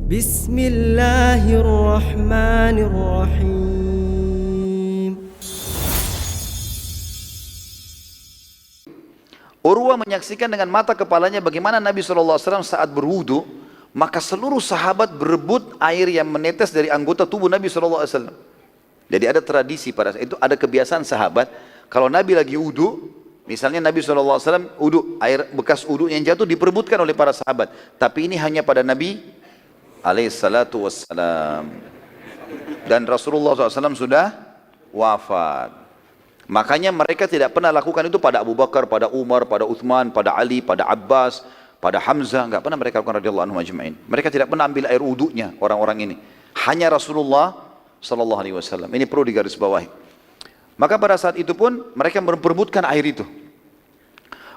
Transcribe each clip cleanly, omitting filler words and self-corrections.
Bismillahirrahmanirrahim. Urwah menyaksikan dengan mata kepalanya bagaimana Nabi SAW saat berwudu, maka seluruh sahabat berebut air yang menetes dari anggota tubuh Nabi SAW. Jadi ada tradisi pada saat itu, ada kebiasaan sahabat, kalau Nabi lagi wudu, misalnya Nabi SAW wudu, air bekas wudu yang jatuh diperebutkan oleh para sahabat. Tapi ini hanya pada Nabi SAW. Dan Rasulullah SAW sudah wafat. Makanya mereka tidak pernah lakukan itu pada Abu Bakar, pada Umar, pada Uthman, pada Ali, pada Abbas, pada Hamzah. Enggak pernah mereka lakukan radhiyallahu anhum ajma'in. Mereka tidak pernah ambil air wudunya orang-orang ini. Hanya Rasulullah SAW. Ini perlu digarisbawahi. Maka pada saat itu pun mereka memperebutkan air itu.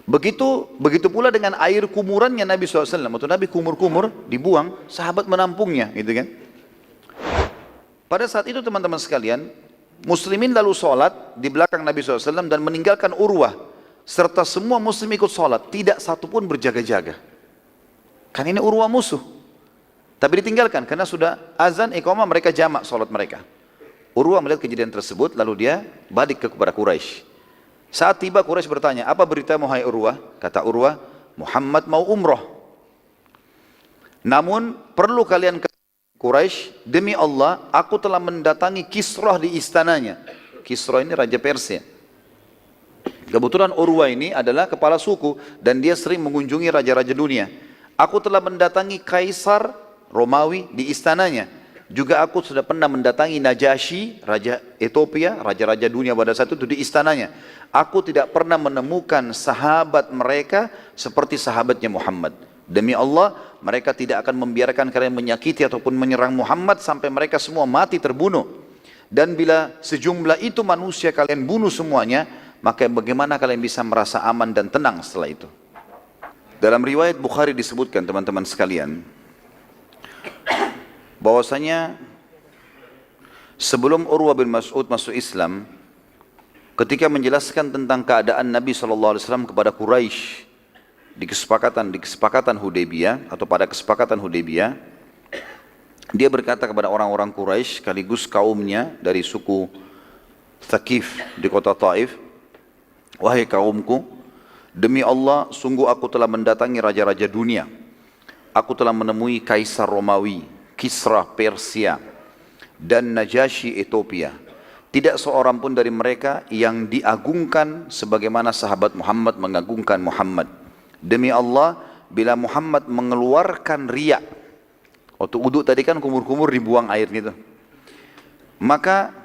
Begitu pula dengan air kumurannya Nabi SAW. Waktu Nabi kumur-kumur dibuang, sahabat menampungnya, gitu kan? Pada saat itu teman-teman sekalian, Muslimin lalu sholat di belakang Nabi SAW dan meninggalkan Urwah serta semua muslim ikut sholat, tidak satu pun berjaga-jaga. Kan ini Urwah musuh, tapi ditinggalkan karena sudah azan iqamah, mereka jamak sholat mereka. Urwah melihat kejadian tersebut, lalu dia balik kepada Quraisy. Saat tiba Quraisy bertanya, apa beritamu hai Urwah? Kata Urwah, Muhammad mau umroh. Namun perlu kalian Quraisy, demi Allah, aku telah mendatangi Kisrah di istananya. Kisrah ini Raja Persia. Kebetulan Urwah ini adalah kepala suku dan dia sering mengunjungi raja-raja dunia. Aku telah mendatangi Kaisar Romawi di istananya. Juga aku sudah pernah mendatangi Najasyi, Raja Ethiopia, raja-raja dunia pada saat itu di istananya. Aku tidak pernah menemukan sahabat mereka seperti sahabatnya Muhammad. Demi Allah, mereka tidak akan membiarkan kalian menyakiti ataupun menyerang Muhammad sampai mereka semua mati terbunuh. Dan bila sejumlah itu manusia kalian bunuh semuanya, maka bagaimana kalian bisa merasa aman dan tenang setelah itu? Dalam riwayat Bukhari disebutkan teman-teman sekalian, bahwasanya sebelum Urwah bin Mas'ud masuk Islam, ketika menjelaskan tentang keadaan Nabi SAW kepada Quraisy, di kesepakatan Hudaybiyah atau pada kesepakatan Hudaybiyah, dia berkata kepada orang-orang Quraisy sekaligus kaumnya dari suku Thaqif di kota Taif, wahai kaumku, demi Allah sungguh aku telah mendatangi raja-raja dunia. Aku telah menemui Kaisar Romawi, Kisra Persia, dan Najasyi Ethiopia. Tidak seorang pun dari mereka yang diagungkan sebagaimana sahabat Muhammad mengagungkan Muhammad. Demi Allah, bila Muhammad mengeluarkan riak, waktu uduk tadi kan kumur-kumur dibuang air gitu, maka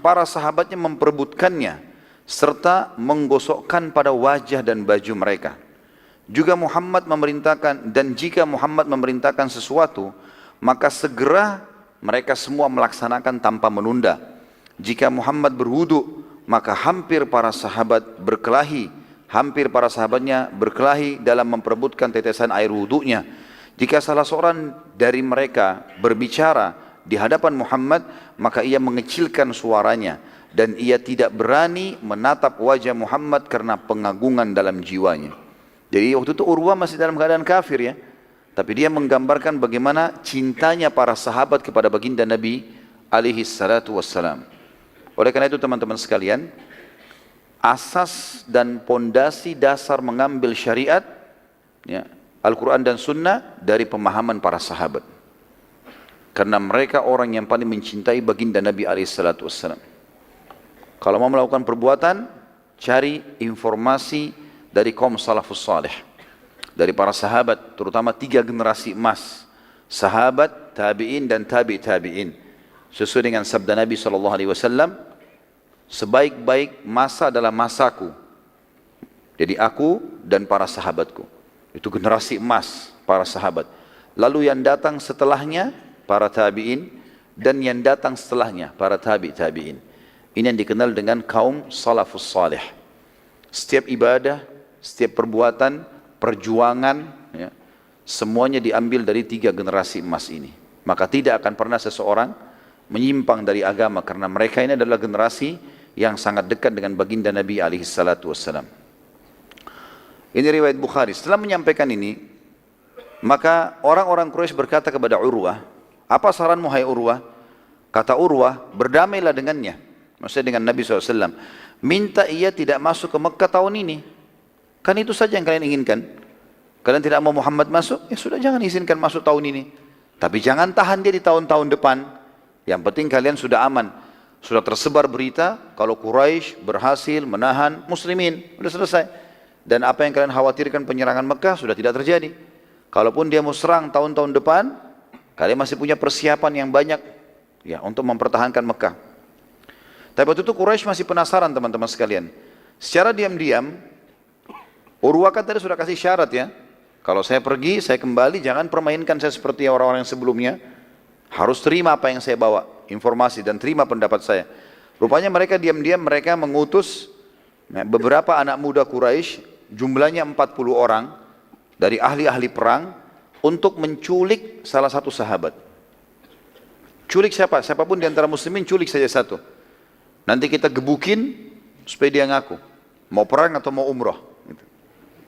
para sahabatnya memperebutkannya serta menggosokkan pada wajah dan baju mereka. Juga Muhammad memerintahkan, dan jika Muhammad memerintahkan sesuatu, maka segera mereka semua melaksanakan tanpa menunda. Jika Muhammad berwudu, maka hampir para sahabatnya berkelahi dalam memperebutkan tetesan air wudunya. Jika salah seorang dari mereka berbicara di hadapan Muhammad, maka ia mengecilkan suaranya dan ia tidak berani menatap wajah Muhammad karena pengagungan dalam jiwanya. Jadi waktu itu Urwah masih dalam keadaan kafir ya, tapi dia menggambarkan bagaimana cintanya para sahabat kepada baginda Nabi alaihi salatu wassalam. Oleh karena itu teman-teman sekalian, asas dan pondasi dasar mengambil syariat, ya, Al-Quran dan Sunnah dari pemahaman para sahabat. Karena mereka orang yang paling mencintai baginda Nabi SAW. Kalau mau melakukan perbuatan, cari informasi dari kaum salafus salih, dari para sahabat, terutama 3 generasi emas, sahabat, tabi'in dan tabi'in. Sesuai dengan sabda Nabi SAW, sebaik-baik masa adalah masaku. Jadi aku dan para sahabatku. Itu generasi emas, para sahabat. Lalu yang datang setelahnya, para tabi'in. Dan yang datang setelahnya, para tabi'in. Ini yang dikenal dengan kaum salafus salih. Setiap ibadah, setiap perbuatan, perjuangan, ya, semuanya diambil dari 3 generasi emas ini. Maka tidak akan pernah seseorang menyimpang dari agama, karena mereka ini adalah generasi yang sangat dekat dengan baginda Nabi SAW. Ini riwayat Bukhari. Setelah menyampaikan ini, Maka orang-orang Quraisy berkata kepada Urwah, apa saranmu hai Urwah? Kata Urwah, berdamailah dengannya. Maksudnya dengan Nabi SAW. Minta ia tidak masuk ke Mekah tahun ini. Kan itu saja yang kalian inginkan. Kalian tidak mau Muhammad masuk? Ya sudah, jangan izinkan masuk tahun ini. Tapi jangan tahan dia di tahun-tahun depan. Yang penting kalian sudah aman. Sudah tersebar berita kalau Quraisy berhasil menahan muslimin. Sudah selesai. Dan apa yang kalian khawatirkan penyerangan Mekah sudah tidak terjadi. Kalaupun dia mau serang tahun-tahun depan, kalian masih punya persiapan yang banyak ya untuk mempertahankan Mekah. Tapi waktu itu Quraisy masih penasaran teman-teman sekalian. Secara diam-diam, Urwah kan tadi sudah kasih syarat ya. Kalau saya pergi, saya kembali, jangan permainkan saya seperti orang-orang yang sebelumnya. Harus terima apa yang saya bawa, informasi dan terima pendapat saya. Rupanya mereka diam-diam mereka mengutus beberapa anak muda Quraisy, jumlahnya 40 orang, dari ahli-ahli perang untuk menculik salah satu sahabat. Culik siapa? Siapapun di antara muslimin culik saja satu. Nanti kita gebukin supaya dia ngaku. Mau perang atau mau umrah. Gitu.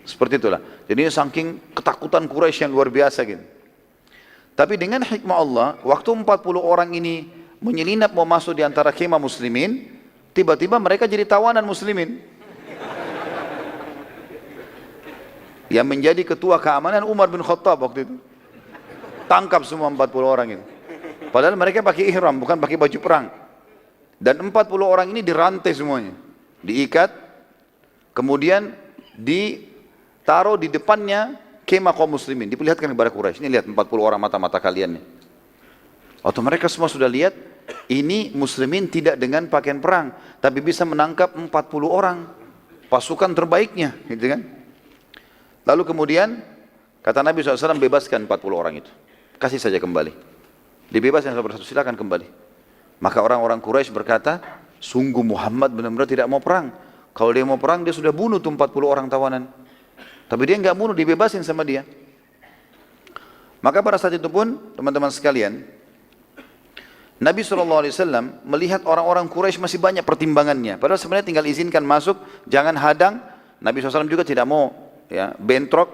Seperti itulah. Jadi saking ketakutan Quraisy yang luar biasa gitu. Tapi dengan hikmah Allah, waktu 40 orang ini menyelinap mau masuk di antara kemah muslimin, tiba-tiba mereka jadi tawanan muslimin. Yang menjadi ketua keamanan Umar bin Khattab waktu itu. Tangkap semua 40 orang itu. Padahal mereka pakai ihram, bukan pakai baju perang. Dan 40 orang ini dirantai semuanya. Diikat, kemudian ditaruh di depannya kemah kaum muslimin. Diperlihatkan kepada Quraisy. Ini lihat 40 orang mata-mata kalian nih. Waktu mereka semua sudah lihat, ini muslimin tidak dengan pakaian perang, tapi bisa menangkap 40 orang. Pasukan terbaiknya, gitu kan. Lalu kemudian kata Nabi SAW, bebaskan 40 orang itu. Kasih saja kembali. Dibebaskan satu persatu, silakan kembali. Maka orang-orang Quraisy berkata, sungguh Muhammad benar-benar tidak mau perang. Kalau dia mau perang, dia sudah bunuh tuh 40 orang tawanan. Tapi dia nggak bunuh, dibebasin sama dia. Maka pada saat itu pun, teman-teman sekalian, Nabi SAW melihat orang-orang Quraisy masih banyak pertimbangannya. Padahal sebenarnya tinggal izinkan masuk, jangan hadang. Nabi SAW juga tidak mau ya, bentrok.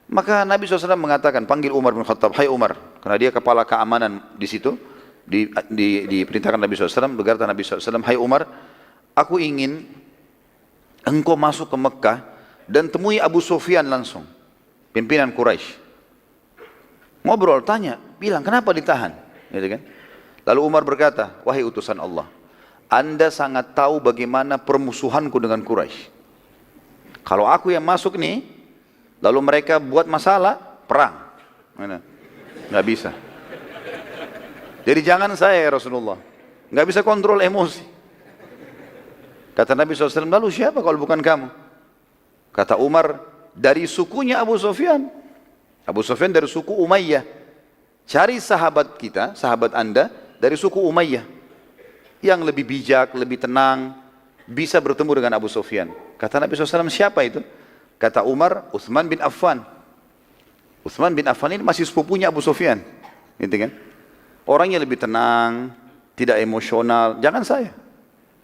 Maka Nabi SAW mengatakan, panggil Umar bin Khattab, hai Umar, karena dia kepala keamanan di situ, diperintahkan Nabi SAW, berkata Nabi SAW, hai Umar, aku ingin engkau masuk ke Mekah dan temui Abu Sufyan langsung, pimpinan Quraisy. Ngobrol, tanya, bilang kenapa ditahan, gitu kan? Lalu Umar berkata, wahai utusan Allah, Anda sangat tahu bagaimana permusuhanku dengan Quraisy. Kalau aku yang masuk nih, lalu mereka buat masalah, perang. Mana? Nggak bisa. Jadi jangan saya ya Rasulullah. Nggak bisa kontrol emosi. Kata Nabi SAW, lalu siapa kalau bukan kamu? Kata Umar, dari sukunya Abu Sufyan. Abu Sufyan dari suku Umayyah. Cari sahabat kita, sahabat Anda, dari suku Umayyah. Yang lebih bijak, lebih tenang, bisa bertemu dengan Abu Sufyan. Kata Nabi SAW, siapa itu? Kata Umar, Utsman bin Affan. Utsman bin Affan ini masih sepupunya Abu Sufyan. Gitu kan? Orangnya lebih tenang, tidak emosional, jangan saya.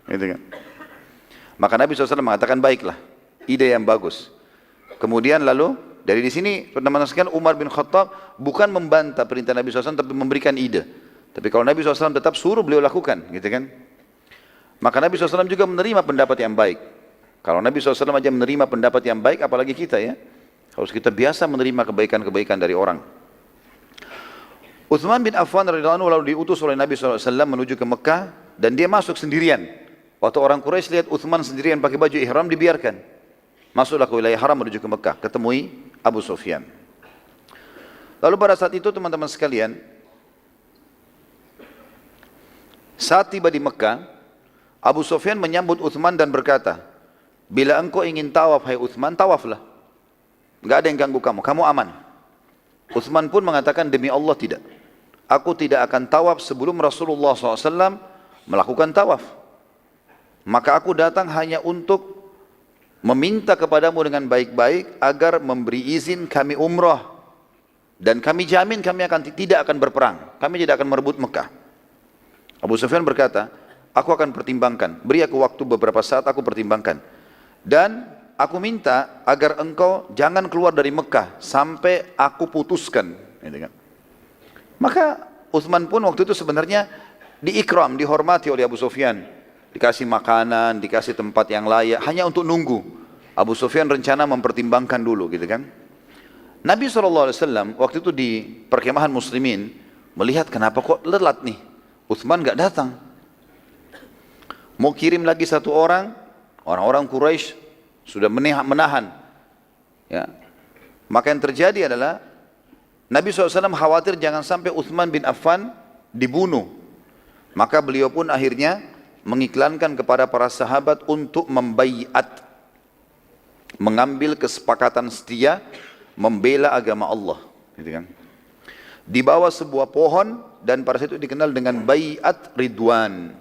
Gitu kan? Maka Nabi SAW mengatakan, baiklah, ide yang bagus. Kemudian lalu, dari di sini, teman-teman sekalian, Umar bin Khattab bukan membantah perintah Nabi SAW, tapi memberikan ide. Tapi kalau Nabi SAW tetap suruh, beliau lakukan. Gitu kan? Maka Nabi SAW juga menerima pendapat yang baik. Kalau Nabi SAW aja menerima pendapat yang baik, apalagi kita ya. Harus kita biasa menerima kebaikan-kebaikan dari orang. Utsman bin Affan radhiyallahu anhu lalu diutus oleh Nabi SAW menuju ke Mekah. Dan dia masuk sendirian. Waktu orang Quraisy lihat Utsman sendirian pakai baju ihram, dibiarkan. Masuklah ke wilayah haram menuju ke Mekah. Ketemui Abu Sufyan. Lalu pada saat itu teman-teman sekalian, saat tiba di Mekah, Abu Sufyan menyambut Utsman dan berkata, bila engkau ingin tawaf, hai Utsman, tawaflah. Enggak ada yang ganggu kamu, kamu aman. Utsman pun mengatakan, demi Allah tidak. Aku tidak akan tawaf sebelum Rasulullah SAW melakukan tawaf. Maka aku datang hanya untuk meminta kepadamu dengan baik-baik agar memberi izin kami umrah. Dan kami jamin kami tidak akan berperang. Kami tidak akan merebut Mekah. Abu Sufyan berkata, aku akan pertimbangkan. Beri aku waktu beberapa saat, aku pertimbangkan. Dan aku minta agar engkau jangan keluar dari Mekah sampai aku putuskan. Gitu kan. Maka Utsman pun waktu itu sebenarnya diikram, dihormati oleh Abu Sufyan. Dikasih makanan, dikasih tempat yang layak, hanya untuk nunggu. Abu Sufyan rencana mempertimbangkan dulu gitu kan. Nabi SAW waktu itu di perkemahan muslimin, melihat kenapa kok lelat nih, Utsman gak datang. Mau kirim lagi satu orang, orang-orang Quraisy sudah menahan. Ya. Maka yang terjadi adalah Nabi SAW khawatir jangan sampai Utsman bin Affan dibunuh. Maka beliau pun akhirnya mengiklankan kepada para sahabat untuk membaiat, mengambil kesepakatan setia membela agama Allah, gitu kan. Di bawah sebuah pohon, dan pada saat itu dikenal dengan baiat Ridwan.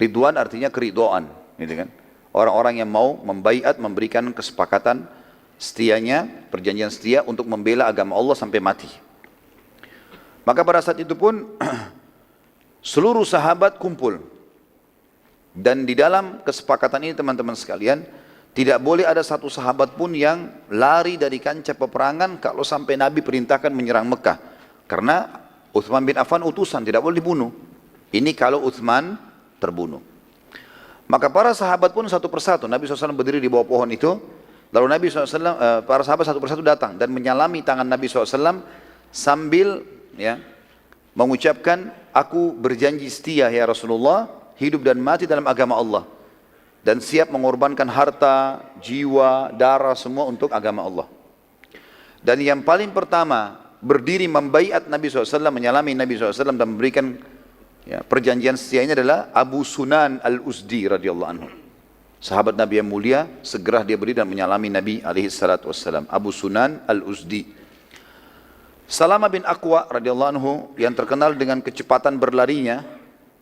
Ridwan artinya keridhaan, gitu kan. Orang-orang yang mau membaiat, memberikan kesepakatan setianya, perjanjian setia untuk membela agama Allah sampai mati. Maka pada saat itu pun seluruh sahabat kumpul, dan di dalam kesepakatan ini teman-teman sekalian, tidak boleh ada satu sahabat pun yang lari dari kancah peperangan kalau sampai Nabi perintahkan menyerang Mekah. Karena Utsman bin Affan utusan, tidak boleh dibunuh. Ini kalau Utsman terbunuh. Maka para sahabat pun satu persatu, Nabi SAW berdiri di bawah pohon itu, lalu Nabi SAW, para sahabat satu persatu datang dan menyalami tangan Nabi SAW sambil mengucapkan, aku berjanji setia ya Rasulullah, hidup dan mati dalam agama Allah. Dan siap mengorbankan harta, jiwa, darah semua untuk agama Allah. Dan yang paling pertama berdiri membaiat Nabi SAW, menyalami Nabi SAW dan memberikan perjanjian setia ini adalah Abu Sunan al-Uzdi radhiyallahu anhu. Sahabat Nabi yang mulia, segera dia berdiri dan menyalami Nabi SAW. Abu Sunan al-Uzdi. Salama bin Aqwa radhiyallahu anhu yang terkenal dengan kecepatan berlarinya,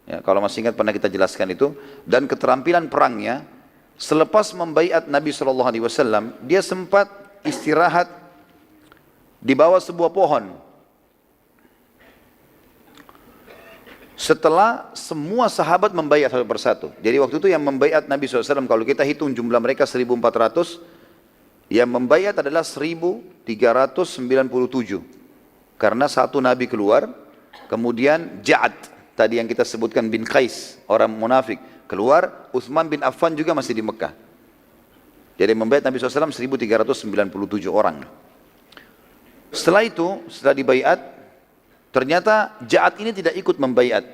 ya, kalau masih ingat pernah kita jelaskan itu, dan keterampilan perangnya. Selepas membaiat Nabi SAW, dia sempat istirahat di bawah sebuah pohon. Setelah semua sahabat membaiat satu persatu. Jadi waktu itu yang membaiat Nabi SAW, kalau kita hitung jumlah mereka 1.400, yang membaiat adalah 1.397. Karena satu Nabi keluar, kemudian Ja'ad, tadi yang kita sebutkan bin Qais, orang munafik, keluar. Utsman bin Affan juga masih di Mekah. Jadi membaiat Nabi SAW 1.397 orang. Setelah itu, setelah dibaiat, ternyata Ja'ad ini tidak ikut membaiat.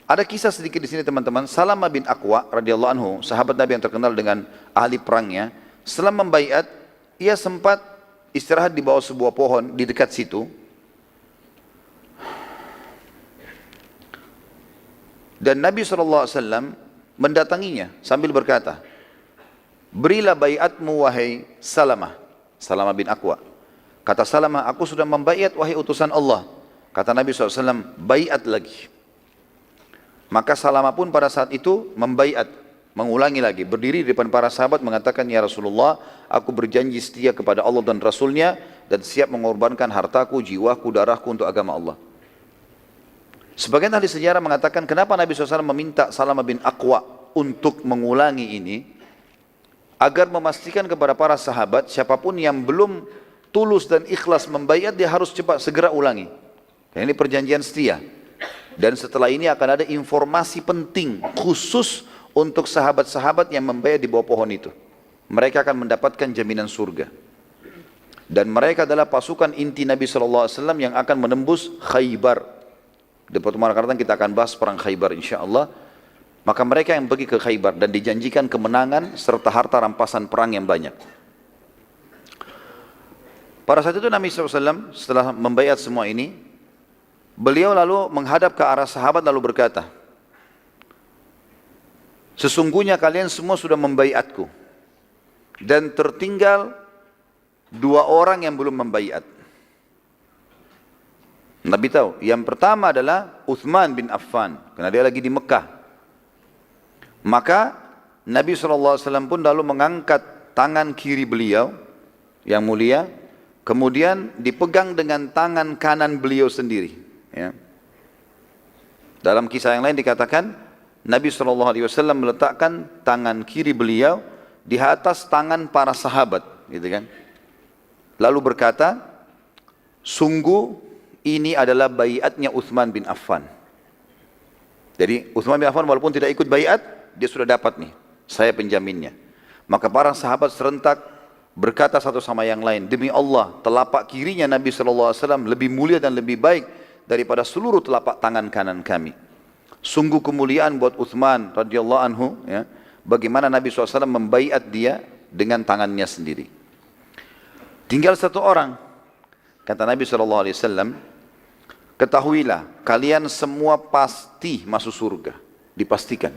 Ada kisah sedikit di sini teman-teman. Salama bin Aqwa radhiyallahu anhu, sahabat Nabi yang terkenal dengan ahli perangnya, setelah membaiat, ia sempat istirahat di bawah sebuah pohon di dekat situ. Dan Nabi SAW mendatanginya sambil berkata, berilah baiatmu wahai Salamah, Salamah bin Aqwa. Kata Salamah, aku sudah membaiat wahai utusan Allah. Kata Nabi SAW, baiat lagi. Maka Salamah pun pada saat itu membaiat, mengulangi lagi, berdiri di depan para sahabat mengatakan, ya Rasulullah, aku berjanji setia kepada Allah dan Rasulnya dan siap mengorbankan hartaku, jiwaku, darahku untuk agama Allah. Sebagian ahli sejarah mengatakan kenapa Nabi SAW meminta Salamah bin Aqwa untuk mengulangi ini, agar memastikan kepada para sahabat siapapun yang belum tulus dan ikhlas membaiat, dia harus cepat segera ulangi. Karena ini perjanjian setia. Dan setelah ini akan ada informasi penting khusus untuk sahabat-sahabat yang membaiat di bawah pohon itu. Mereka akan mendapatkan jaminan surga. Dan mereka adalah pasukan inti Nabi SAW yang akan menembus Khaybar. Di pertemuan akan datang kita akan bahas perang Khaybar insyaAllah. Maka mereka yang pergi ke Khaybar dan dijanjikan kemenangan serta harta rampasan perang yang banyak. Pada saat itu Nabi SAW setelah membaiat semua ini, beliau lalu menghadap ke arah sahabat lalu berkata, sesungguhnya kalian semua sudah membaiatku dan tertinggal dua orang yang belum membaiat. Nabi tahu, yang pertama adalah Utsman bin Affan, karena dia lagi di Mekah. Maka Nabi SAW pun lalu mengangkat tangan kiri beliau yang mulia, kemudian dipegang dengan tangan kanan beliau sendiri. Ya. Dalam kisah yang lain dikatakan, Nabi SAW meletakkan tangan kiri beliau di atas tangan para sahabat, gitu kan. Lalu berkata, sungguh ini adalah baiatnya Utsman bin Affan. Jadi Utsman bin Affan walaupun tidak ikut baiat, dia sudah dapat nih, saya penjaminnya. Maka para sahabat serentak berkata satu sama yang lain, demi Allah, telapak kirinya Nabi SAW lebih mulia dan lebih baik daripada seluruh telapak tangan kanan kami. Sungguh kemuliaan buat Utsman radhiyallahu anhu, ya, bagaimana Nabi SAW membaiat dia dengan tangannya sendiri. Tinggal satu orang, kata Nabi SAW, ketahuilah kalian semua pasti masuk surga, dipastikan.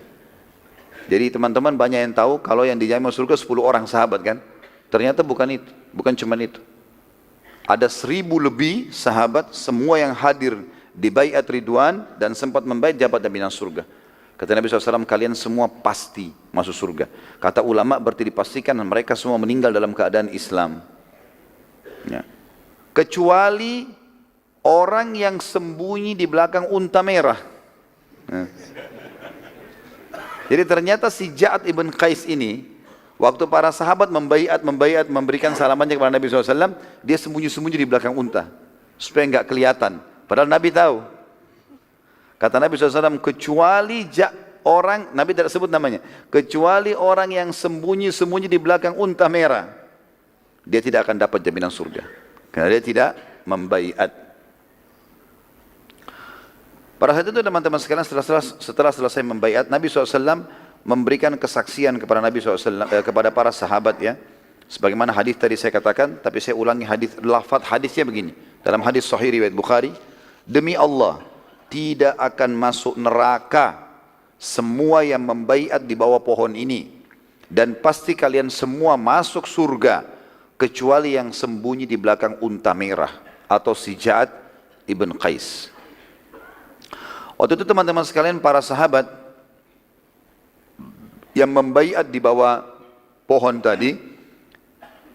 Jadi teman-teman banyak yang tahu kalau yang dijamin masuk surga 10 orang sahabat kan. Ternyata bukan itu, bukan cuma itu. Ada 1000 lebih sahabat, semua yang hadir di baiat Ridwan dan sempat membaiat jabat jaminan surga. Kata Nabi SAW, kalian semua pasti masuk surga. Kata ulama berarti dipastikan mereka semua meninggal dalam keadaan Islam. Ya. Kecuali orang yang sembunyi di belakang unta merah. Ya. Jadi ternyata si Ja'ad ibn Qais ini, waktu para sahabat membaiat, memberikan salamannya kepada Nabi SAW, dia sembunyi-sembunyi di belakang unta, supaya enggak kelihatan. Padahal Nabi tahu. Kata Nabi SAW, kecuali orang, Nabi tidak sebut namanya, kecuali orang yang sembunyi-sembunyi di belakang unta merah, dia tidak akan dapat jaminan surga. Karena dia tidak membaiat. Pada saat itu teman-teman sekalian setelah selesai membaiat, Nabi SAW memberikan kesaksian kepada Nabi SAW, kepada para sahabat ya. Sebagaimana hadis tadi saya katakan, tapi saya ulangi lafaz hadisnya begini. Dalam hadis sahih riwayat Bukhari, demi Allah, tidak akan masuk neraka semua yang membaiat di bawah pohon ini. Dan pasti kalian semua masuk surga, kecuali yang sembunyi di belakang unta merah, atau si Ja'ad ibn Qais. Waktu itu teman-teman sekalian, para sahabat yang membaiat di bawah pohon tadi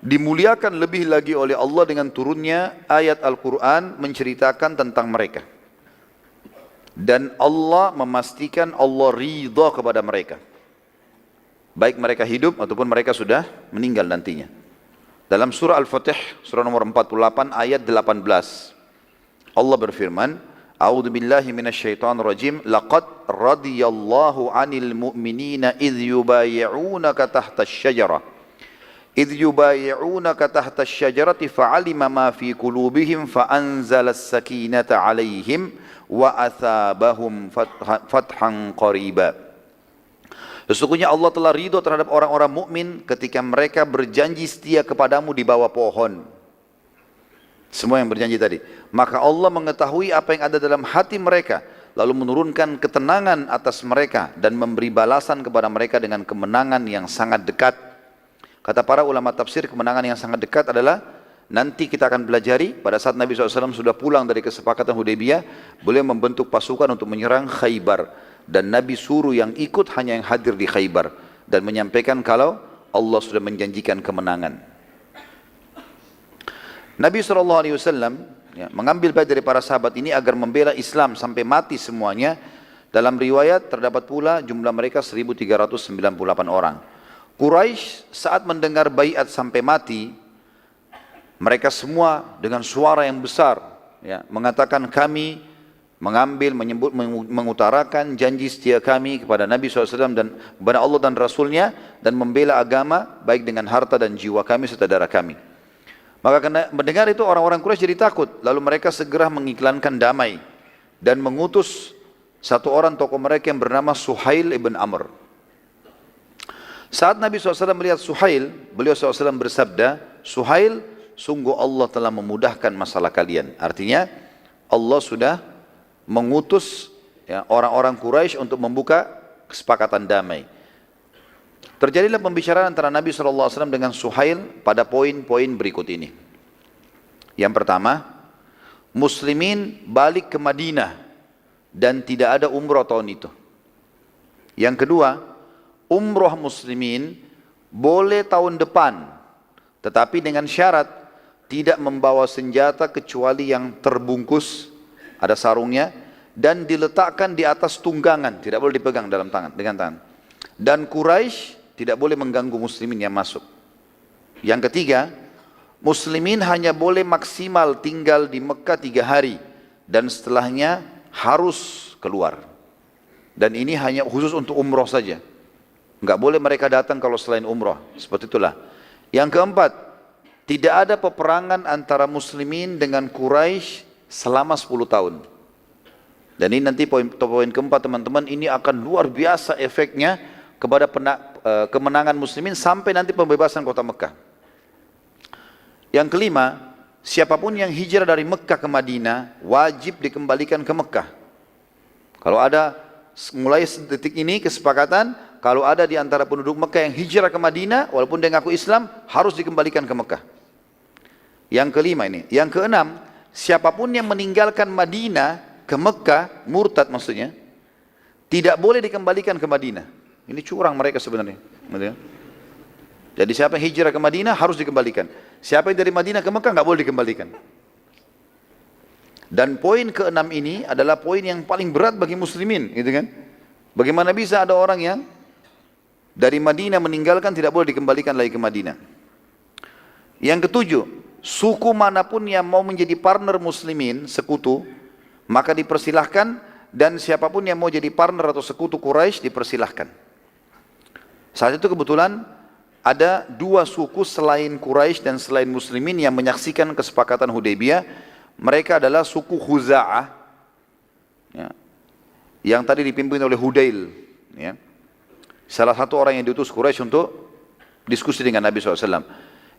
dimuliakan lebih lagi oleh Allah dengan turunnya ayat Al-Quran menceritakan tentang mereka. Dan Allah memastikan Allah ridha kepada mereka, baik mereka hidup ataupun mereka sudah meninggal nantinya. Dalam surah Al-Fatih, surah nomor 48 ayat 18, Allah berfirman, A'udzu billahi minasyaitonir rajim. Laqad radiyallahu 'anil mu'minina idh yubayyi'unaka tahta asy-syajarah. Idh yubayyi'unaka tahta asy-syajarati fa'alima ma fi qulubihim fa'anzala as-sakinata 'alaihim wa athabahum fathan qariba. Sesungguhnya Allah telah ridho terhadap orang-orang mukmin ketika mereka berjanji setia kepadamu di bawah pohon. Semua yang berjanji tadi. Maka Allah mengetahui apa yang ada dalam hati mereka, lalu menurunkan ketenangan atas mereka dan memberi balasan kepada mereka dengan kemenangan yang sangat dekat. Kata para ulama tafsir, kemenangan yang sangat dekat adalah nanti kita akan belajari pada saat Nabi SAW sudah pulang dari kesepakatan Hudaybiyah, beliau membentuk pasukan untuk menyerang Khaybar, dan Nabi suruh yang ikut hanya yang hadir di Khaybar dan menyampaikan kalau Allah sudah menjanjikan kemenangan. Nabi SAW ya, mengambil baik dari para sahabat ini agar membela Islam sampai mati semuanya. Dalam riwayat terdapat pula jumlah mereka 1398 orang. Quraisy saat mendengar baiat sampai mati, mereka semua dengan suara yang besar ya, mengatakan kami mengutarakan janji setia kami kepada Nabi SAW dan kepada Allah dan Rasulnya, dan membela agama baik dengan harta dan jiwa kami serta darah kami. Maka karena mendengar itu orang-orang Quraisy jadi takut, lalu mereka segera mengiklankan damai dan mengutus satu orang tokoh mereka yang bernama Suhail ibn Amr. Saat Nabi SAW melihat Suhail, beliau SAW bersabda, Suhail, sungguh Allah telah memudahkan masalah kalian. Artinya Allah sudah mengutus ya, orang-orang Quraisy untuk membuka kesepakatan damai. Terjadilah pembicaraan antara Nabi SAW dengan Suhail pada poin-poin berikut ini. Yang pertama, Muslimin balik ke Madinah dan tidak ada umrah tahun itu. Yang kedua, umrah Muslimin boleh tahun depan, tetapi dengan syarat tidak membawa senjata kecuali yang terbungkus, ada sarungnya, dan diletakkan di atas tunggangan, tidak boleh dipegang dalam tangan, dengan tangan. Dan Quraisy tidak boleh mengganggu muslimin yang masuk. Yang ketiga, muslimin hanya boleh maksimal tinggal di Mekah 3 hari dan setelahnya harus keluar. Dan ini hanya khusus untuk umroh saja. Enggak boleh mereka datang kalau selain umroh. Seperti itulah. Yang keempat, tidak ada peperangan antara muslimin dengan Quraisy selama 10 tahun. Dan ini nanti poin keempat teman-teman, ini akan luar biasa efeknya kepada kemenangan muslimin sampai nanti pembebasan kota Mekah. Yang kelima, siapapun yang hijrah dari Mekah ke Madinah wajib dikembalikan ke Mekah. Kalau ada mulai detik ini kesepakatan, kalau ada di antara penduduk Mekah yang hijrah ke Madinah walaupun dia ngaku Islam, harus dikembalikan ke Mekah. Yang kelima ini. Yang keenam, siapapun yang meninggalkan Madinah ke Mekah, murtad maksudnya, tidak boleh dikembalikan ke Madinah. Ini curang mereka sebenarnya. Jadi siapa yang hijrah ke Madinah harus dikembalikan. Siapa yang dari Madinah ke Mekah nggak boleh dikembalikan. Dan poin keenam ini adalah poin yang paling berat bagi muslimin, gitu kan? Bagaimana bisa ada orang yang dari Madinah meninggalkan tidak boleh dikembalikan lagi ke Madinah? Yang ketujuh, suku manapun yang mau menjadi partner muslimin, sekutu, maka dipersilahkan, dan siapapun yang mau jadi partner atau sekutu Quraisy dipersilahkan. Saat itu kebetulan ada 2 suku selain Quraisy dan selain muslimin yang menyaksikan kesepakatan Hudaybiyah. Mereka adalah suku Khuza'ah, ya, yang tadi dipimpin oleh Hudail, ya, salah satu orang yang diutus Quraisy untuk diskusi dengan Nabi SAW,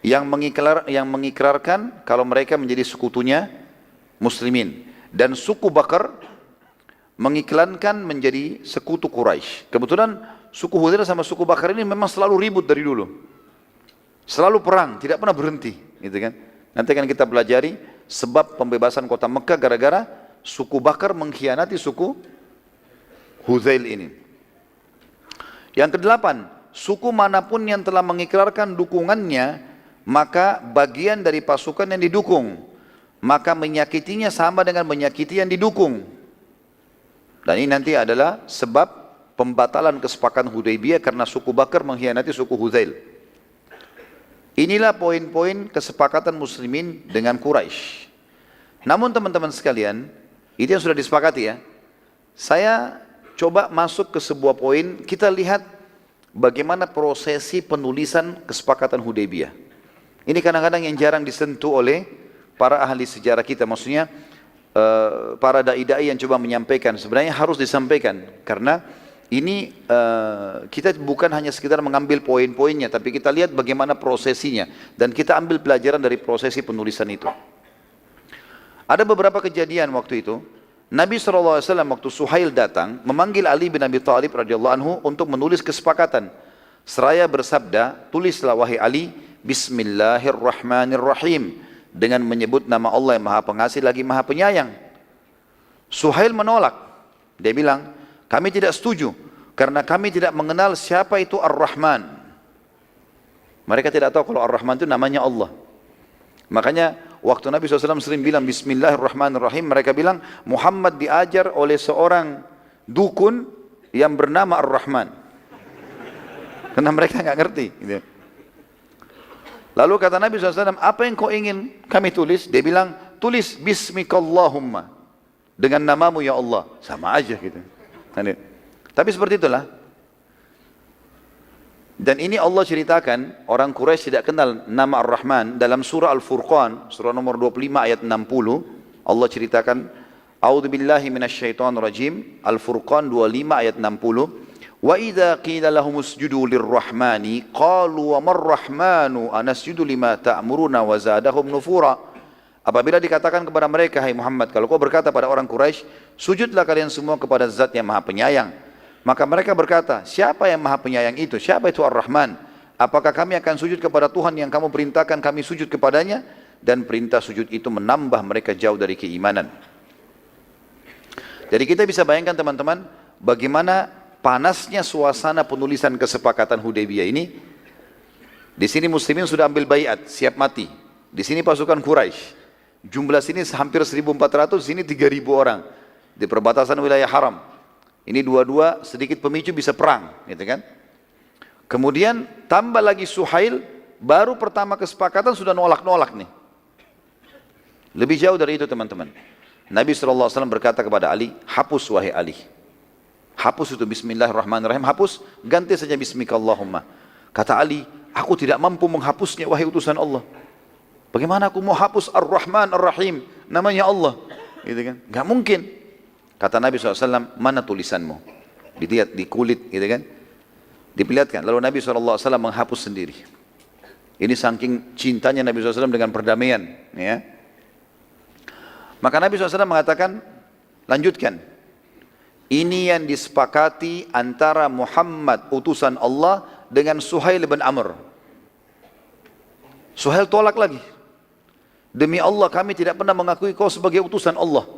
yang mengikrarkan kalau mereka menjadi sekutunya muslimin. Dan suku Bakar mengiklankan menjadi sekutu Quraisy. Kebetulan suku Hudail sama suku Bakar ini memang selalu ribut dari dulu, selalu perang, tidak pernah berhenti, gitu kan? Nanti akan kita pelajari sebab pembebasan kota Mekah gara-gara suku Bakar mengkhianati suku Hudail ini. Yang kedelapan, suku manapun yang telah mengikrarkan dukungannya, maka bagian dari pasukan yang didukung, maka menyakitinya sama dengan menyakiti yang didukung. Dan ini nanti adalah sebab pembatalan kesepakatan Hudaybiyah karena suku Bakar mengkhianati suku Hudail. Inilah poin-poin kesepakatan muslimin dengan Quraisy. Namun teman-teman sekalian, itu yang sudah disepakati ya. Saya coba masuk ke sebuah poin, kita lihat bagaimana prosesi penulisan kesepakatan Hudaybiyah. Ini kadang-kadang yang jarang disentuh oleh para ahli sejarah kita, maksudnya para dai-dai yang coba menyampaikan, sebenarnya harus disampaikan karena ini kita bukan hanya sekedar mengambil poin-poinnya, tapi kita lihat bagaimana prosesinya dan kita ambil pelajaran dari prosesi penulisan itu. Ada beberapa kejadian waktu itu. Nabi SAW waktu Suhail datang memanggil Ali bin Abi Thalib radhiyallahu anhu untuk menulis kesepakatan. Seraya bersabda, tulislah wahai Ali, Bismillahirrahmanirrahim, dengan menyebut nama Allah yang Maha Pengasih lagi Maha Penyayang. Suhail menolak. Dia bilang, kami tidak setuju karena kami tidak mengenal siapa itu Ar-Rahman. Mereka tidak tahu kalau Ar-Rahman itu namanya Allah. Makanya waktu Nabi SAW sering bilang Bismillahirrahmanirrahim, mereka bilang Muhammad diajar oleh seorang dukun yang bernama Ar-Rahman. Karena mereka nggak ngerti. Gitu. Lalu kata Nabi SAW, apa yang kau ingin kami tulis? Dia bilang, tulis Bismikallahumma, dengan namamu ya Allah. Sama aja gitu. Tapi seperti itulah. Dan ini Allah ceritakan, orang Quraisy tidak kenal nama Ar-Rahman. Dalam surah Al-Furqan, surah nomor 25 ayat 60, Allah ceritakan, A'udzubillahi minasyaitonirrajim, Al-Furqan 25 ayat 60, Wa idza qila lahum usjudu lirrahmani qalu wa marrahmanu anasjudu lima ta'muruna wa zadahum nufura. Apabila dikatakan kepada mereka, hai Muhammad, kalau kau berkata pada orang Quraisy, sujudlah kalian semua kepada Zat yang Maha Penyayang. Maka mereka berkata, siapa yang Maha Penyayang itu? Siapa itu Ar-Rahman? Apakah kami akan sujud kepada Tuhan yang kamu perintahkan kami sujud kepadanya? Dan perintah sujud itu menambah mereka jauh dari keimanan. Jadi kita bisa bayangkan teman-teman, bagaimana panasnya suasana penulisan kesepakatan Hudaybiyah ini. Di sini muslimin sudah ambil baiat, siap mati. Di sini pasukan Quraisy. Jumlah sini hampir 1.400, sini 3.000 orang. Di perbatasan wilayah haram. Ini dua-dua sedikit pemicu bisa perang, gitu kan? Kemudian tambah lagi Suhail, baru pertama kesepakatan sudah nolak-nolak nih. Lebih jauh dari itu teman-teman. Nabi SAW berkata kepada Ali, hapus wahai Ali. Hapus itu bismillahirrahmanirrahim, hapus, ganti saja bismikallahumma. Kata Ali, aku tidak mampu menghapusnya wahai utusan Allah. Bagaimana aku mau hapus ar-Rahman ar-Rahim, namanya Allah. Gitu kan? Gak mungkin. Kata Nabi SAW, mana tulisanmu? Dilihat di kulit, gitu kan? Diperlihatkan. Lalu Nabi SAW menghapus sendiri. Ini saking cintanya Nabi SAW dengan perdamaian. Ya. Maka Nabi SAW mengatakan, lanjutkan. Ini yang disepakati antara Muhammad utusan Allah dengan Suhail bin Amr. Suhail tolak lagi. Demi Allah kami tidak pernah mengakui kau sebagai utusan Allah.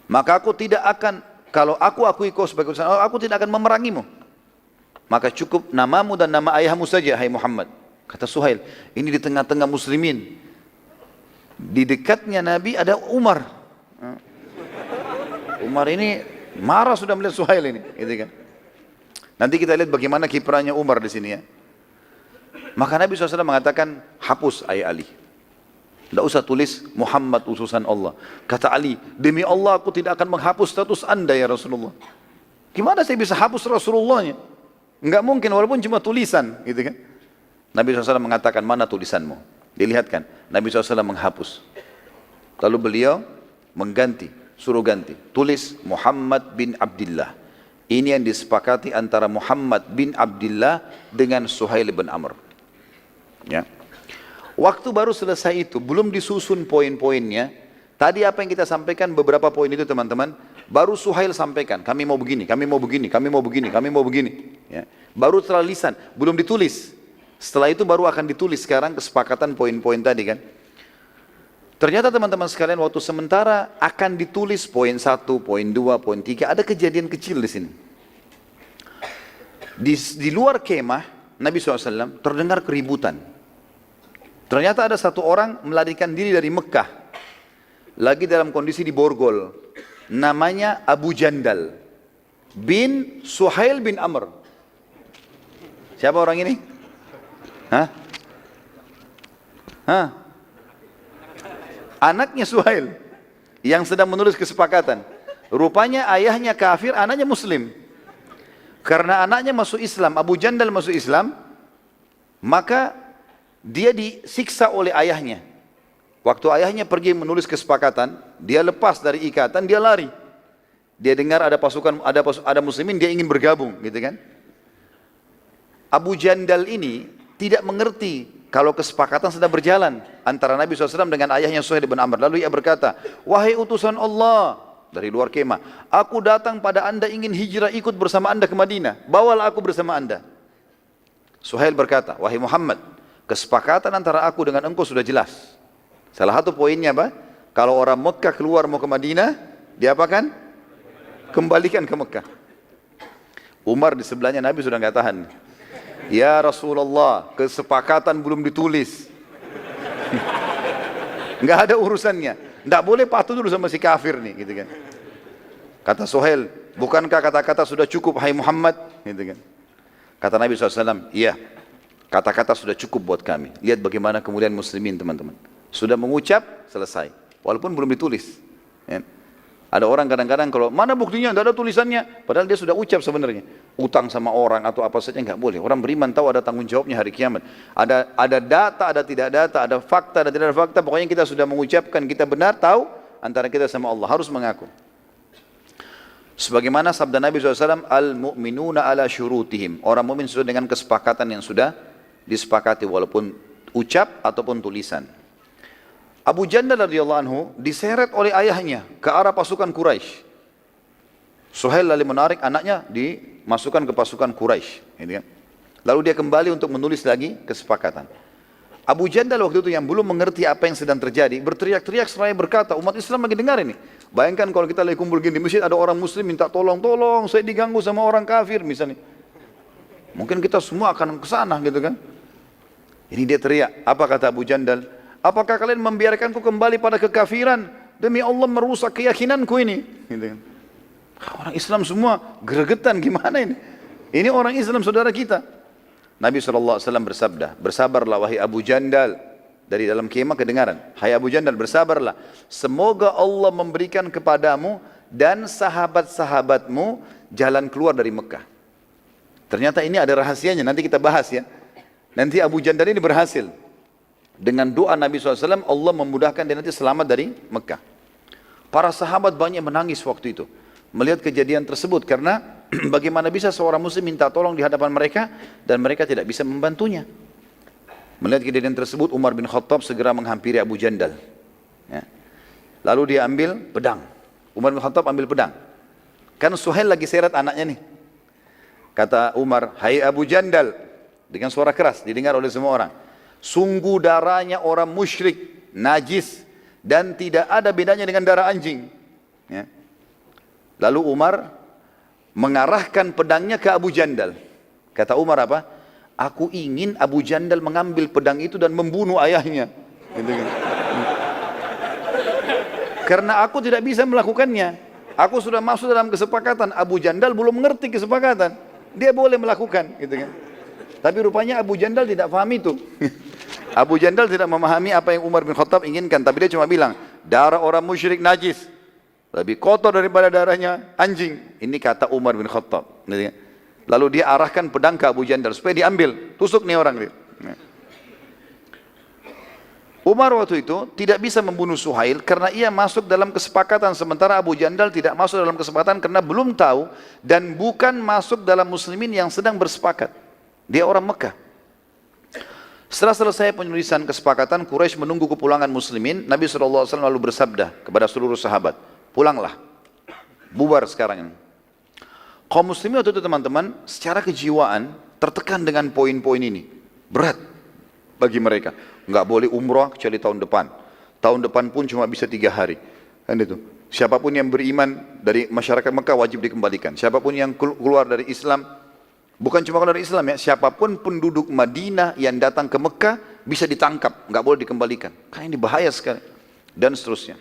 Maka aku tidak akan, kalau aku akui kau sebagai utusan Allah, aku tidak akan memerangimu. Maka cukup namamu dan nama ayahmu saja, hai Muhammad. Kata Suhail, ini di tengah-tengah muslimin. Di dekatnya Nabi ada Umar. Umar ini marah sudah melihat Suhail ini. Gitu kan? Nanti kita lihat bagaimana kiprahnya Umar di sini ya. Maka Nabi SAW mengatakan, hapus ayah Ali. Tidak usah tulis Muhammad utusan Allah. Kata Ali, demi Allah aku tidak akan menghapus status anda ya Rasulullah. Gimana saya bisa hapus Rasulullahnya? Enggak mungkin walaupun cuma tulisan, gitu kan? Nabi SAW mengatakan, mana tulisanmu? Dilihatkan, Nabi SAW menghapus. Lalu beliau mengganti, suruh ganti. Tulis Muhammad bin Abdullah. Ini yang disepakati antara Muhammad bin Abdullah dengan Suhail bin Amr. Ya. Waktu baru selesai itu, belum disusun poin-poinnya. Tadi apa yang kita sampaikan beberapa poin itu teman-teman. Baru Suhail sampaikan, kami mau begini, kami mau begini, kami mau begini, kami mau begini. Ya. Baru setelah lisan, belum ditulis. Setelah itu baru akan ditulis sekarang kesepakatan poin-poin tadi kan. Ternyata teman-teman sekalian waktu sementara akan ditulis poin 1, poin 2, poin 3, ada kejadian kecil di sini. Di luar kemah, Nabi SAW terdengar keributan. Ternyata ada satu orang melarikan diri dari Mekah. Lagi dalam kondisi di Borgol. Namanya Abu Jandal bin Suhail bin Amr. Siapa orang ini? Hah? Hah? Anaknya Suhail yang sedang menulis kesepakatan. Rupanya ayahnya kafir, anaknya muslim. Karena anaknya masuk Islam, Abu Jandal masuk Islam, maka dia disiksa oleh ayahnya. Waktu ayahnya pergi menulis kesepakatan, dia lepas dari ikatan, dia lari. Dia dengar ada pasukan, ada muslimin, dia ingin bergabung, gitu kan? Abu Jandal ini tidak mengerti kalau kesepakatan sedang berjalan antara Nabi SAW dengan ayahnya Suhail bin Amr. Lalu ia berkata, wahai utusan Allah, dari luar kemah, aku datang pada anda ingin hijrah ikut bersama anda ke Madinah, bawalah aku bersama anda. Suhail berkata, wahai Muhammad, kesepakatan antara aku dengan engkau sudah jelas. Salah satu poinnya apa? Kalau orang Mekah keluar mau ke Madinah, diapakan? Kembalikan ke Mekah. Umar di sebelahnya Nabi sudah nggak tahan. Ya Rasulullah, kesepakatan belum ditulis. Nggak ada urusannya. Nggak boleh patuh dulu sama si kafir nih, gitu kan? Kata Suhail, bukankah kata-kata sudah cukup, hai Muhammad? Gitu kan? Kata Nabi SAW, iya, kata-kata sudah cukup buat kami. Lihat bagaimana kemudian muslimin teman-teman. Sudah mengucap, selesai. Walaupun belum ditulis. Ya. Ada orang kadang-kadang kalau, mana buktinya, tidak ada tulisannya. Padahal dia sudah ucap sebenarnya. Utang sama orang atau apa saja, nggak boleh. Orang beriman tahu ada tanggung jawabnya hari kiamat. Ada data, ada tidak data, ada fakta, ada tidak ada fakta. Pokoknya kita sudah mengucapkan, kita benar tahu antara kita sama Allah. Harus mengaku. Sebagaimana sabda Nabi SAW, Al-mu'minuna ala syurutihim. Orang mukmin sudah dengan kesepakatan yang sudah disepakati, walaupun ucap ataupun tulisan. Abu Jandal radhiyallahu anhu diseret oleh ayahnya ke arah pasukan Quraisy. Suhail lalu menarik anaknya dimasukkan ke pasukan Quraisy. Lalu dia kembali untuk menulis lagi kesepakatan. Abu Jandal waktu itu yang belum mengerti apa yang sedang terjadi, berteriak-teriak seraya berkata, umat Islam lagi dengar ini. Bayangkan kalau kita lagi kumpul gini di masjid, ada orang muslim minta tolong, saya diganggu sama orang kafir misalnya. Mungkin kita semua akan ke sana gitu kan. Ini dia teriak, apa kata Abu Jandal? Apakah kalian membiarkanku kembali pada kekafiran? Demi Allah merusak keyakinanku ini. Gitu kan. Orang Islam semua gregetan, gimana ini? Ini orang Islam saudara kita. Nabi SAW bersabda, bersabarlah wahai Abu Jandal. Dari dalam kemah kedengaran, hai Abu Jandal bersabarlah. Semoga Allah memberikan kepadamu dan sahabat-sahabatmu jalan keluar dari Mekah. Ternyata ini ada rahasianya, nanti kita bahas ya. Nanti Abu Jandal ini berhasil. Dengan doa Nabi SAW, Allah memudahkan dia nanti selamat dari Mekah. Para sahabat banyak menangis waktu itu melihat kejadian tersebut, karena bagaimana bisa seorang muslim minta tolong di hadapan mereka dan mereka tidak bisa membantunya. Melihat kejadian tersebut, Umar bin Khattab segera menghampiri Abu Jandal. Ya. Lalu dia ambil pedang. Umar bin Khattab ambil pedang. Kan Suhail lagi seret anaknya nih. Kata Umar, hai Abu Jandal, dengan suara keras didengar oleh semua orang. Sungguh darahnya orang musyrik, najis, dan tidak ada bedanya dengan darah anjing. Ya. Lalu Umar mengarahkan pedangnya ke Abu Jandal. Kata Umar apa? Aku ingin Abu Jandal mengambil pedang itu dan membunuh ayahnya. Gitu kan. Karena aku tidak bisa melakukannya. Aku sudah masuk dalam kesepakatan. Abu Jandal belum mengerti kesepakatan. Dia boleh melakukan. Gitu kan. Tapi rupanya Abu Jandal tidak paham itu. Abu Jandal tidak memahami apa yang Umar bin Khattab inginkan. Tapi dia cuma bilang, darah orang musyrik najis. Lebih kotor daripada darahnya anjing. Ini kata Umar bin Khattab. Gitu kan. Lalu dia arahkan pedang ke Abu Jandal supaya diambil, tusuk nih orang. Umar waktu itu tidak bisa membunuh Suhail karena ia masuk dalam kesepakatan, sementara Abu Jandal tidak masuk dalam kesepakatan karena belum tahu dan bukan masuk dalam muslimin yang sedang bersepakat. Dia orang Mekah. Setelah selesai penulisan kesepakatan, Quraisy menunggu kepulangan muslimin. Nabi SAW lalu bersabda kepada seluruh sahabat, pulanglah, bubar sekarang ini. Kaum muslimin waktu itu teman-teman secara kejiwaan tertekan dengan poin-poin ini. Berat bagi mereka. Nggak boleh umrah kecuali tahun depan. Tahun depan pun cuma bisa 3 hari. Kan itu. Siapapun yang beriman dari masyarakat Mekah wajib dikembalikan. Siapapun yang keluar dari Islam, bukan cuma keluar dari Islam ya, siapapun penduduk Madinah yang datang ke Mekah bisa ditangkap, nggak boleh dikembalikan. Karena ini bahaya sekali. Dan seterusnya.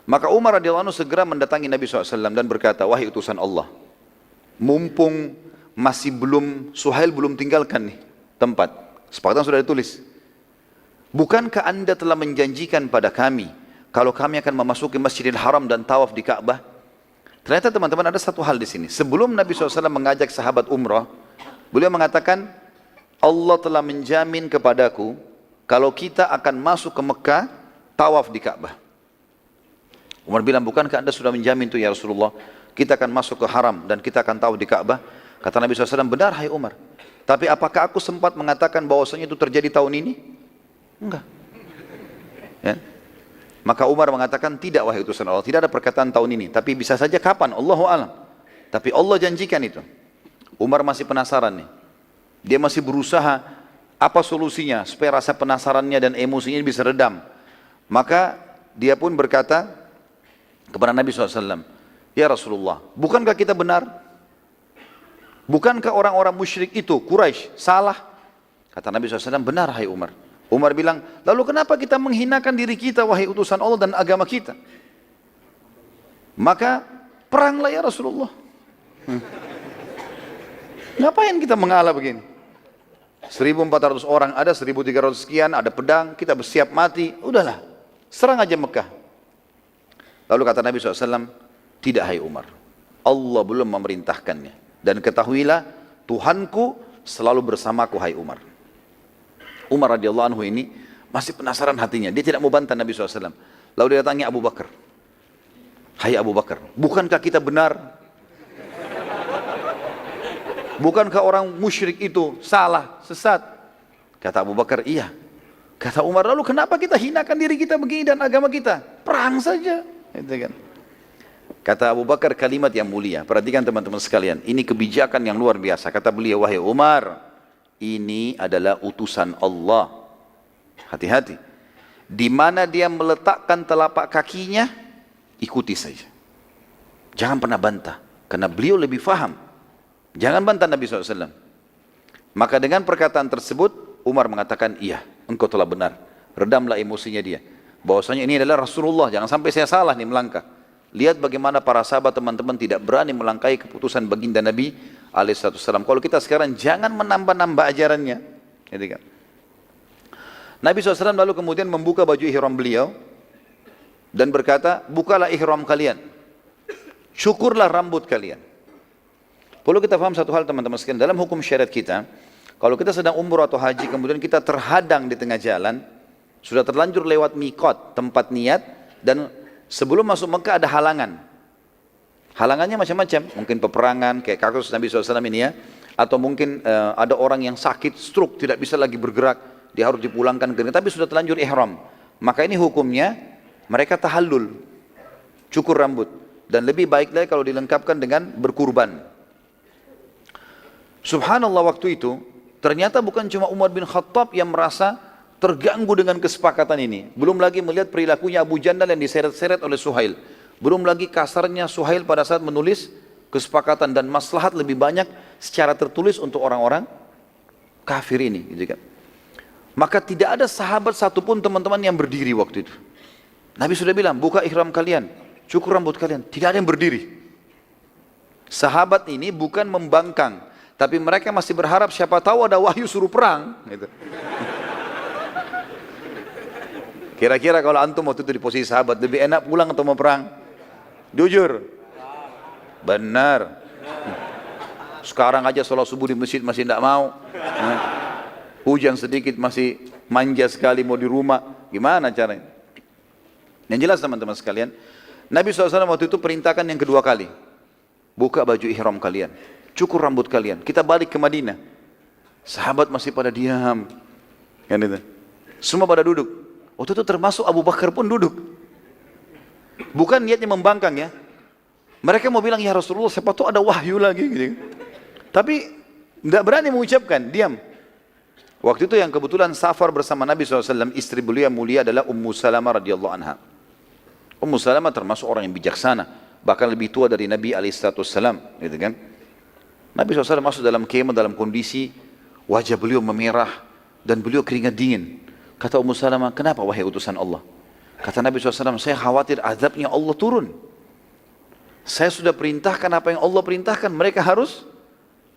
Maka Umar radhiyallahu anhu segera mendatangi Nabi SAW dan berkata, wahai utusan Allah, mumpung masih Suhail belum tinggalkan nih tempat, sepakatan sudah ditulis. Bukankah anda telah menjanjikan pada kami, kalau kami akan memasuki Masjidil Haram dan tawaf di Ka'bah? Ternyata teman-teman ada satu hal di sini. Sebelum Nabi SAW mengajak sahabat umrah, beliau mengatakan, Allah telah menjamin kepadaku, kalau kita akan masuk ke Mekah, tawaf di Ka'bah. Umar bilang, bukankah anda sudah menjamin itu ya Rasulullah? Kita akan masuk ke haram dan kita akan tahu di Ka'bah. Kata Nabi SAW, benar hai Umar. Tapi apakah aku sempat mengatakan bahwasanya itu terjadi tahun ini? Enggak. Ya. Maka Umar mengatakan, tidak wahai utusan Allah. Tidak ada perkataan tahun ini. Tapi bisa saja kapan, Allahu a'lam. Tapi Allah janjikan itu. Umar masih penasaran nih. Dia masih berusaha, apa solusinya supaya rasa penasarannya dan emosinya bisa redam. Maka dia pun berkata kepada Nabi SAW, ya Rasulullah, bukankah kita benar? Bukankah orang-orang musyrik itu, Quraisy, salah? Kata Nabi SAW, benar hai Umar. Umar bilang, lalu kenapa kita menghinakan diri kita, wahai utusan Allah dan agama kita? Maka peranglah ya Rasulullah. Ngapain kita mengalah begini? 1.400 orang ada, 1.300 sekian, ada pedang, kita bersiap mati, udahlah, serang aja Mekah. Lalu kata Nabi SAW, tidak hai Umar, Allah belum memerintahkannya. Dan ketahuilah, Tuhanku selalu bersamaku hai Umar. Umar radhiyallahu anhu ini masih penasaran hatinya, dia tidak mau bantah Nabi SAW. Lalu dia datangi Abu Bakar. Hai Abu Bakar, bukankah kita benar? Bukankah orang musyrik itu salah, sesat? Kata Abu Bakar, iya. Kata Umar, lalu kenapa kita hinakan diri kita begini dan agama kita? Perang saja. Itu kan. Kata Abu Bakar kalimat yang mulia. Perhatikan teman-teman sekalian. Ini kebijakan yang luar biasa. Kata beliau, wahai Umar, ini adalah utusan Allah. Hati-hati. Di mana dia meletakkan telapak kakinya, ikuti saja. Jangan pernah bantah. Karena beliau lebih faham. Jangan bantah Nabi SAW. Maka dengan perkataan tersebut, Umar mengatakan, iya, engkau telah benar. Redamlah emosinya dia. Bahwasanya ini adalah Rasulullah, jangan sampai saya salah nih melangkah. Lihat bagaimana para sahabat teman-teman tidak berani melangkahi keputusan baginda Nabi alaihissalam. Kalau kita sekarang jangan menambah-nambah ajarannya. Gitu kan. Nabi SAW lalu kemudian membuka baju ihram beliau dan berkata, bukalah ihram kalian, cukurlah rambut kalian. Perlu kita paham satu hal teman-teman sekalian, dalam hukum syariat kita, kalau kita sedang umrah atau haji, kemudian kita terhadang di tengah jalan, sudah terlanjur lewat mikot, tempat niat, dan sebelum masuk Mekah ada halangan. Halangannya macam-macam, mungkin peperangan, kayak kasus Nabi SAW ini ya, atau mungkin ada orang yang sakit, stroke, tidak bisa lagi bergerak, dia harus dipulangkan ke negeri, tapi sudah terlanjur ihram. Maka ini hukumnya, mereka tahallul, cukur rambut. Dan lebih baik lagi kalau dilengkapkan dengan berkurban. Subhanallah waktu itu, ternyata bukan cuma Umar bin Khattab yang merasa terganggu dengan kesepakatan ini. Belum lagi melihat perilakunya Abu Jandal yang diseret-seret oleh Suhail. Belum lagi kasarnya Suhail pada saat menulis kesepakatan dan maslahat lebih banyak secara tertulis untuk orang-orang kafir ini. Gitu kan. Maka tidak ada sahabat satupun teman-teman yang berdiri waktu itu. Nabi sudah bilang, buka ihram kalian, cukur rambut kalian. Tidak ada yang berdiri. Sahabat ini bukan membangkang, tapi mereka masih berharap siapa tahu ada wahyu suruh perang. Gitu. Kira-kira kalau antum waktu itu di posisi sahabat, lebih enak pulang atau mau perang? Jujur. Benar. Sekarang aja sholat subuh di masjid masih tidak mau. Hujan sedikit masih manja sekali mau di rumah. Gimana caranya? Yang jelas teman-teman sekalian, Nabi SAW waktu itu perintahkan yang kedua kali. Buka baju ihram kalian, cukur rambut kalian. Kita balik ke Madinah. Sahabat masih pada diam. Kan itu. Semua pada duduk. Waktu itu termasuk Abu Bakar pun duduk. Bukan niatnya membangkang ya. Mereka mau bilang, ya Rasulullah siapa tahu ada wahyu lagi. Gitu. Tapi tidak berani mengucapkan, diam. Waktu itu yang kebetulan safar bersama Nabi SAW, istri beliau yang mulia adalah Ummu Salamah radhiyallahu anha. Ummu Salamah termasuk orang yang bijaksana, bahkan lebih tua dari Nabi SAW. Gitu kan? Nabi SAW masuk dalam kemah dalam kondisi wajah beliau memerah dan beliau keringat dingin. Kata Ummu Salamah, kenapa wahai utusan Allah? Kata Nabi SAW, saya khawatir azabnya Allah turun. Saya sudah perintahkan apa yang Allah perintahkan, mereka harus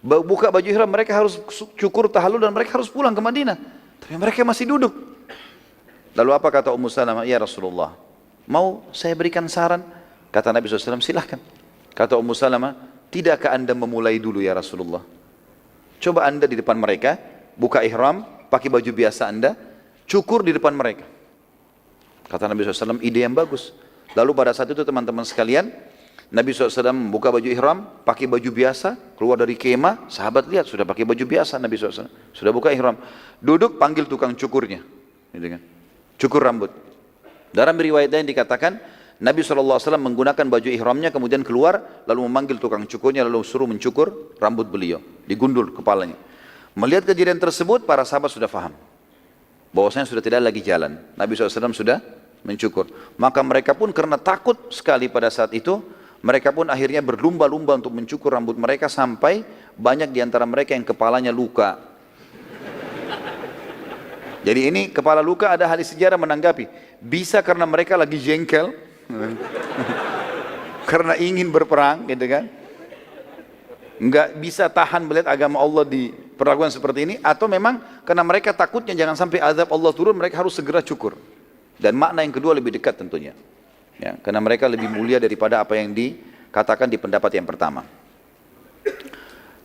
buka baju ihram, mereka harus cukur tahallul dan mereka harus pulang ke Madinah. Tapi mereka masih duduk. Lalu apa kata Ummu Salamah? Ya Rasulullah, mau saya berikan saran? Kata Nabi SAW, silahkan. Kata Ummu Salamah, tidakkah anda memulai dulu ya Rasulullah? Coba anda di depan mereka, buka ihram, pakai baju biasa anda, cukur di depan mereka. Kata Nabi SAW, ide yang bagus. Lalu pada saat itu teman-teman sekalian, Nabi SAW membuka baju ihram, pakai baju biasa, keluar dari kemah, sahabat lihat sudah pakai baju biasa Nabi SAW, sudah buka ihram, duduk panggil tukang cukurnya, gitu kan? Cukur rambut. Dalam riwayat lain dikatakan Nabi SAW menggunakan baju ihramnya kemudian keluar lalu memanggil tukang cukurnya lalu suruh mencukur rambut beliau, digundul kepalanya. Melihat kejadian tersebut para sahabat sudah faham bahwasanya sudah tidak lagi jalan. Nabi SAW sudah mencukur. Maka mereka pun karena takut sekali pada saat itu, mereka pun akhirnya berlumba-lumba untuk mencukur rambut mereka sampai banyak di antara mereka yang kepalanya luka. Jadi ini kepala luka ada hadis sejarah menanggapi. Bisa karena mereka lagi jengkel, karena ingin berperang, gitu kan? Enggak bisa tahan melihat agama Allah diperlakukan seperti ini, atau memang karena mereka takutnya jangan sampai azab Allah turun, mereka harus segera cukur. Dan makna yang kedua lebih dekat tentunya. Ya, karena mereka lebih mulia daripada apa yang dikatakan di pendapat yang pertama.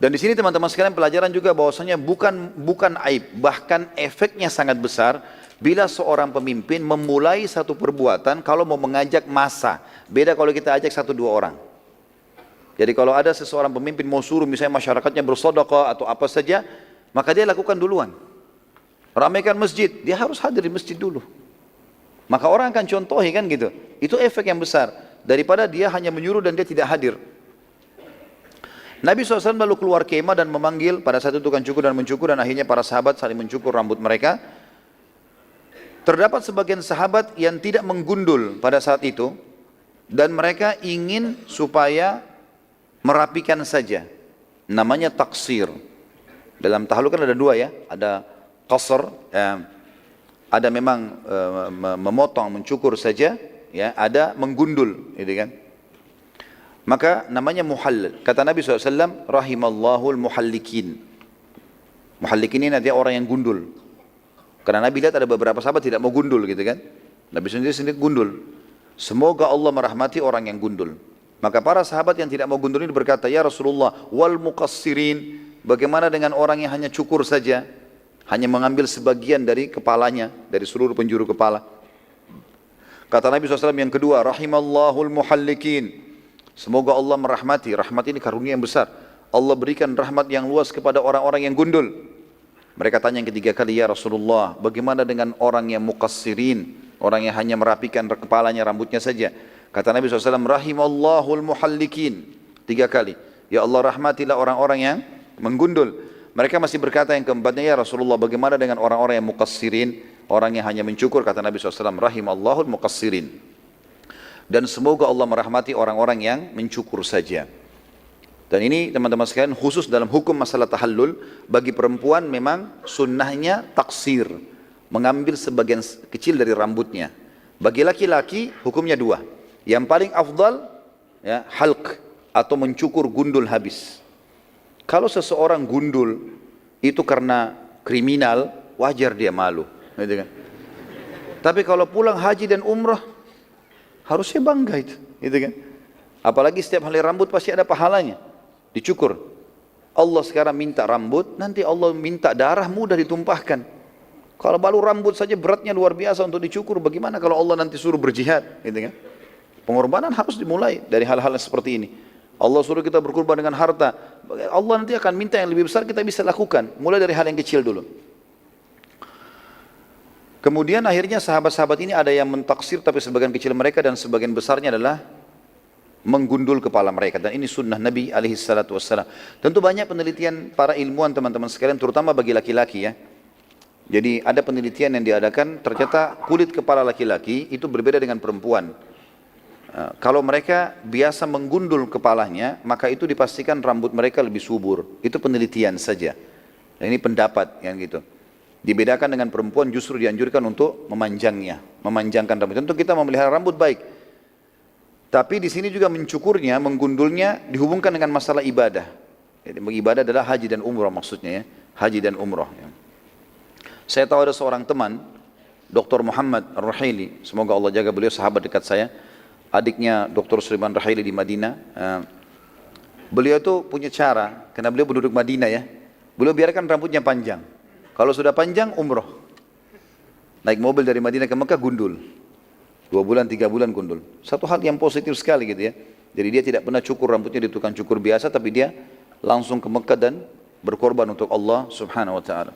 Dan di sini teman-teman sekalian pelajaran juga bahwasanya bukan aib, bahkan efeknya sangat besar bila seorang pemimpin memulai satu perbuatan kalau mau mengajak massa. Beda kalau kita ajak 1-2 orang. Jadi kalau ada seseorang pemimpin mau suruh misalnya masyarakatnya bersedekah atau apa saja, maka dia lakukan duluan. Ramaikan masjid, dia harus hadir di masjid dulu. Maka orang akan contohi kan gitu. Itu efek yang besar daripada dia hanya menyuruh dan dia tidak hadir. Nabi SAW lalu keluar kemah dan memanggil pada saat itu tukang cukur dan mencukur, dan akhirnya para sahabat saling mencukur rambut mereka. Terdapat sebagian sahabat yang tidak menggundul pada saat itu dan mereka ingin supaya merapikan saja. Namanya taksir. Dalam tahlul kan ada 2 ya, ada qasr, ada memang memotong, mencukur saja, ya, ada menggundul, gitu kan. Maka namanya muhallal. Kata Nabi SAW, rahimallahul muhallikin. Muhallikin ini nanti orang yang gundul. Karena Nabi lihat ada beberapa sahabat tidak mau gundul gitu kan. Nabi sendiri gundul. Semoga Allah merahmati orang yang gundul. Maka para sahabat yang tidak mau gundul ini berkata, ya Rasulullah, wal muqassirin, bagaimana dengan orang yang hanya cukur saja, hanya mengambil sebagian dari kepalanya, dari seluruh penjuru kepala. Kata Nabi SAW yang kedua, rahimallahul muhallikin, semoga Allah merahmati, rahmat ini karunia yang besar, Allah berikan rahmat yang luas kepada orang-orang yang gundul. Mereka tanya yang ketiga kali, ya Rasulullah, bagaimana dengan orang yang muqassirin, orang yang hanya merapikan kepalanya, rambutnya saja. Kata Nabi SAW, rahimallahul muhallikin, 3 kali. Ya Allah rahmatilah orang-orang yang menggundul. Mereka masih berkata yang keempatnya, ya Rasulullah, bagaimana dengan orang-orang yang muqassirin, orang yang hanya mencukur. Kata Nabi SAW, rahimallahul muqassirin, dan semoga Allah merahmati orang-orang yang mencukur saja. Dan ini teman-teman sekalian khusus dalam hukum masalah tahallul. Bagi perempuan memang sunnahnya taksir, mengambil sebagian kecil dari rambutnya. Bagi laki-laki hukumnya 2. Yang paling afdal ya, halq atau mencukur gundul habis. Kalau seseorang gundul itu karena kriminal, wajar dia malu, gitu kan? Tapi kalau pulang haji dan umrah harusnya bangga itu, gitu kan? Apalagi setiap helai rambut pasti ada pahalanya, dicukur. Allah sekarang minta rambut, nanti Allah minta darah mudah ditumpahkan. Kalau baru rambut saja beratnya luar biasa untuk dicukur, bagaimana kalau Allah nanti suruh berjihad, gitu kan? Pengorbanan harus dimulai dari hal-hal seperti ini. Allah suruh kita berkorban dengan harta, Allah nanti akan minta yang lebih besar, kita bisa lakukan. Mulai dari hal yang kecil dulu. Kemudian akhirnya sahabat-sahabat ini ada yang mentaksir, tapi sebagian kecil mereka dan sebagian besarnya adalah menggundul kepala mereka. Dan ini sunnah Nabi SAW. Tentu banyak penelitian para ilmuwan teman-teman sekalian, terutama bagi laki-laki ya. Jadi ada penelitian yang diadakan, ternyata kulit kepala laki-laki itu berbeda dengan perempuan. Kalau mereka biasa menggundul kepalanya, maka itu dipastikan rambut mereka lebih subur. Itu penelitian saja. Dan ini pendapat yang gitu. Dibedakan dengan perempuan, justru dianjurkan untuk memanjangnya, memanjangkan rambut. Tentu kita memelihara rambut baik. Tapi di sini juga mencukurnya, menggundulnya dihubungkan dengan masalah ibadah. Jadi ibadah adalah haji dan umrah maksudnya ya, haji dan umrah. Ya. Saya tahu ada seorang teman, Dr. Muhammad Ar-Ruhaili, semoga Allah jaga beliau, sahabat dekat saya. Adiknya Dr. Sulaiman Ruhaili di Madinah. Beliau itu punya cara, karena beliau penduduk Madinah ya. Beliau biarkan rambutnya panjang. Kalau sudah panjang, umroh. Naik mobil dari Madinah ke Mekah, gundul. 2 bulan, 3 bulan gundul. Satu hal yang positif sekali gitu ya. Jadi dia tidak pernah cukur rambutnya di tukang cukur biasa, tapi dia langsung ke Mekah dan berkorban untuk Allah Subhanahu wa ta'ala.